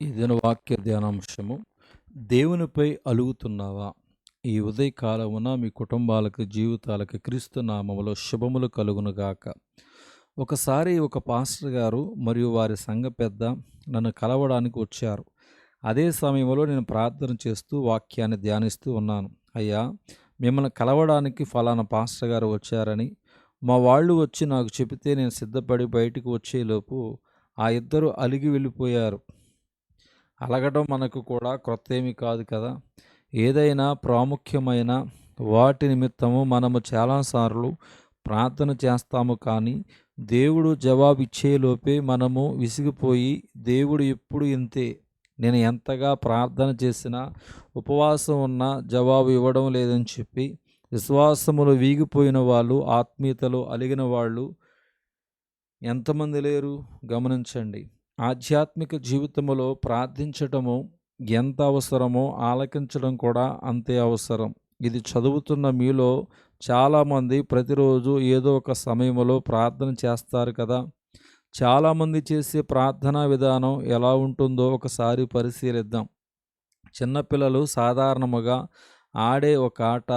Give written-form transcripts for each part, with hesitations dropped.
ఈ దిన వాక్య ధ్యానాంశము, దేవునిపై అలుగుతున్నావా? ఈ ఉదయకాలమున మీ కుటుంబాలకు, జీవితాలకు క్రీస్తు నామములో శుభములు కలుగునుగాక. ఒకసారి ఒక పాస్టర్ గారు మరియు వారి సంఘ పెద్ద నన్ను కలవడానికి వచ్చారు. అదే సమయంలో నేను ప్రార్థన చేస్తూ వాక్యాన్ని ధ్యానిస్తూ ఉన్నాను. అయ్యా, మిమ్మల్ని కలవడానికి ఫలానా పాస్టర్ గారు వచ్చారని మా వాళ్ళు వచ్చి నాకు చెబితే నేను సిద్ధపడి బయటికి వచ్చేలోపు ఆ ఇద్దరు అలిగి వెళ్ళిపోయారు. అలగడం మనకు కూడా క్రొత్త ఏమీ కాదు కదా. ఏదైనా ప్రాముఖ్యమైన వాటి నిమిత్తము మనము చాలాసార్లు ప్రార్థన చేస్తాము, కానీ దేవుడు జవాబు ఇచ్చేలోపే మనము విసిగిపోయి, దేవుడు ఎప్పుడు ఇంతే, నేను ఎంతగా ప్రార్థన చేసినా, ఉపవాసం ఉన్నా జవాబు ఇవ్వడం లేదని చెప్పి విశ్వాసములు వీగిపోయిన వాళ్ళు, ఆత్మీయతలో అలిగిన వాళ్ళు ఎంతమంది లేరు గమనించండి. ఆధ్యాత్మిక జీవితంలో ప్రార్థించటము ఎంత అవసరమో ఆలకించడం కూడా అంతే అవసరం. ఇది చదువుతున్న మీలో చాలామంది ప్రతిరోజు ఏదో ఒక సమయంలో ప్రార్థన చేస్తారు కదా. చాలామంది చేసే ప్రార్థనా విధానం ఎలా ఉంటుందో ఒకసారి పరిశీలిద్దాం. చిన్నపిల్లలు సాధారణముగా ఆడే ఒక ఆట,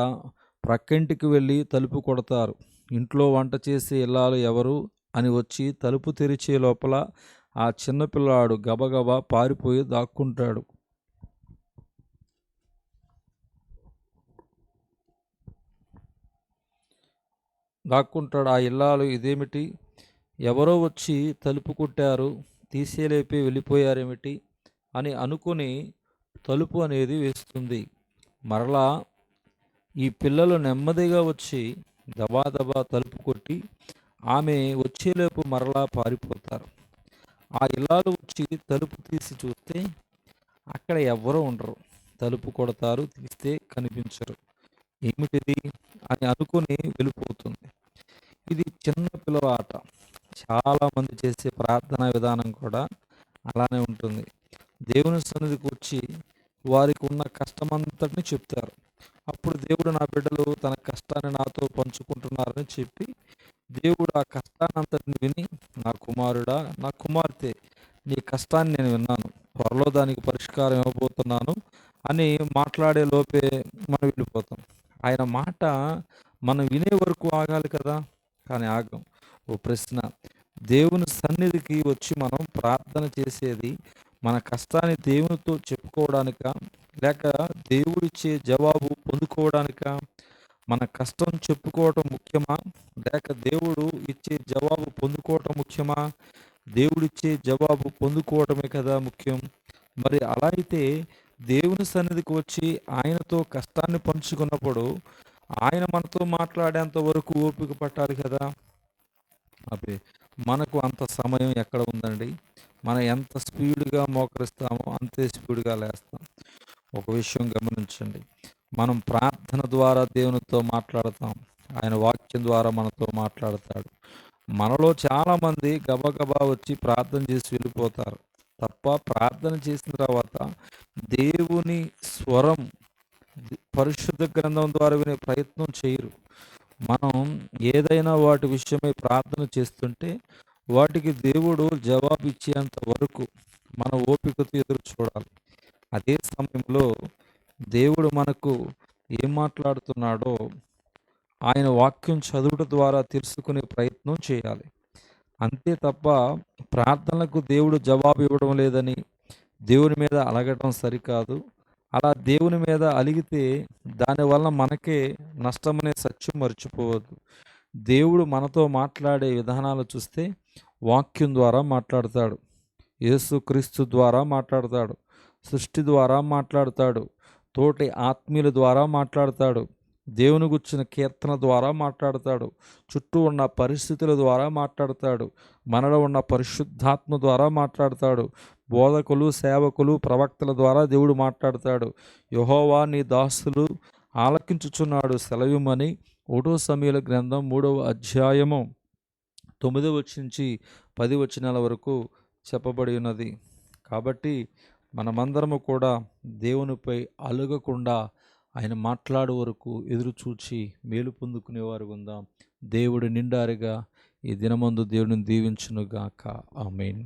ప్రక్కింటికి వెళ్ళి తలుపు కొడతారు. ఇంట్లో వంట చేసే ఇల్లాలు ఎవరు అని వచ్చి తలుపు తెరిచే లోపల ఆ చిన్నపిల్లాడు గబగబా పారిపోయి దాక్కుంటాడు. ఆ ఇల్లాలు ఇదేమిటి, ఎవరో వచ్చి తలుపు కొట్టారు, తీసేలేపి వెళ్ళిపోయారేమిటి అని అనుకుని తలుపు అనేది వేస్తుంది. మరలా ఈ పిల్లలు నెమ్మదిగా వచ్చి దబాదబా తలుపు కొట్టి ఆమె వచ్చేలోపు మరలా పారిపోతారు. ఆ ఇల్లాలు వచ్చి తలుపు తీసి చూస్తే అక్కడ ఎవ్వరూ ఉండరు. తలుపు కొడతారు, తీస్తే కనిపించరు. ఏమిటిది అని అనుకుని వెళ్ళిపోతుంది. ఇది చిన్న పిల్లల ఆట. చాలామంది చేసే ప్రార్థనా విధానం కూడా అలానే ఉంటుంది. దేవుని సన్నిధికి వచ్చి వారికి ఉన్న కష్టమంతటిని చెప్తారు. అప్పుడు దేవుడు, నా బిడ్డలు తన కష్టాన్ని నాతో పంచుకుంటున్నారని చెప్పి దేవుడు ఆ కష్టాన్నంతటిని విని, నా కుమారుడా, నా కుమార్తె, నీ కష్టాన్ని నేను విన్నాను, త్వరలో దానికి పరిష్కారం ఇవ్వబోతున్నాను అని మాట్లాడే లోపే మనం వెళ్ళిపోతాం. ఆయన మాట మనం వినే వరకు ఆగాలి కదా, కానీ ఆగం. ఓ ప్రశ్న, దేవుని సన్నిధికి వచ్చి మనం ప్రార్థన చేసేది మన కష్టాన్ని దేవునితో చెప్పుకోవడానిక, లేక దేవుడిచ్చే జవాబు పొందుకోవడానిక? మన కష్టం చెప్పుకోవటం ముఖ్యమా, లేక దేవుడు ఇచ్చే జవాబు పొందుకోవటం ముఖ్యమా? దేవుడిచ్చే జవాబు పొందుకోవటమే కదా ముఖ్యం. మరి అలా అయితే దేవుని సన్నిధికి వచ్చి ఆయనతో కష్టాన్ని పంచుకున్నప్పుడు ఆయన మనతో మాట్లాడేంత వరకు ఓపిక పట్టాలి కదా. అబ్బే, మనకు అంత సమయం ఎక్కడ ఉందండి? మనం ఎంత స్పీడ్గా మోకరిస్తామో అంతే స్పీడ్గా లేస్తాం. ఒక విషయం గమనించండి, మనం ప్రార్థన ద్వారా దేవునితో మాట్లాడతాం, ఆయన వాక్యం ద్వారా మనతో మాట్లాడతాడు. మనలో చాలామంది గబగబా వచ్చి ప్రార్థన చేసి వెళ్ళిపోతారు తప్ప, ప్రార్థన చేసిన తర్వాత దేవుని స్వరం పరిశుద్ధ గ్రంథం ద్వారా వినే ప్రయత్నం చేయరు. మనం ఏదైనా వాటి విషయమై ప్రార్థన చేస్తుంటే వాటికి దేవుడు జవాబు ఇచ్చేంత వరకు మన ఓపికతో ఎదురు చూడాలి. అదే సమయంలో దేవుడు మనకు ఏం మాట్లాడుతున్నాడో ఆయన వాక్యం చదువుట ద్వారా తెలుసుకునే ప్రయత్నం చేయాలి. అంతే తప్ప ప్రార్థనలకు దేవుడు జవాబు ఇవ్వడం లేదని దేవుని మీద అలగటం సరికాదు. అలా దేవుని మీద అలిగితే దానివల్ల మనకే నష్టమనే సత్యం మర్చిపోవద్దు. దేవుడు మనతో మాట్లాడే విధానాలు చూస్తే వాక్యం ద్వారా మాట్లాడతాడు, యేసుక్రీస్తు ద్వారా మాట్లాడతాడు, సృష్టి ద్వారా మాట్లాడతాడు, తోటి ఆత్మీయుల ద్వారా మాట్లాడతాడు, దేవుని గుర్చిన కీర్తన ద్వారా మాట్లాడతాడు, చుట్టూ ఉన్న పరిస్థితుల ద్వారా మాట్లాడతాడు, మనలో ఉన్న పరిశుద్ధాత్మ ద్వారా మాట్లాడతాడు, బోధకులు, సేవకులు, ప్రవక్తల ద్వారా దేవుడు మాట్లాడతాడు. యెహోవా నీ దాసులు ఆలకించుచున్నాడు సెలవిమ్మని 1 సమూయేలు గ్రంథం 3వ అధ్యాయము 9వ వచనం నుంచి 10 వచనాల వరకు చెప్పబడి ఉన్నది. కాబట్టి మనమందరము కూడా దేవునిపై అలుగకుండా ఆయన మాట్లాడే వరకు ఎదురుచూచి మేలు పొందుకునేవారు ఉందాం. దేవుడు నిండారుగా ఈ దినమందు దేవుడిని దీవించునుగాక. ఆమేన్.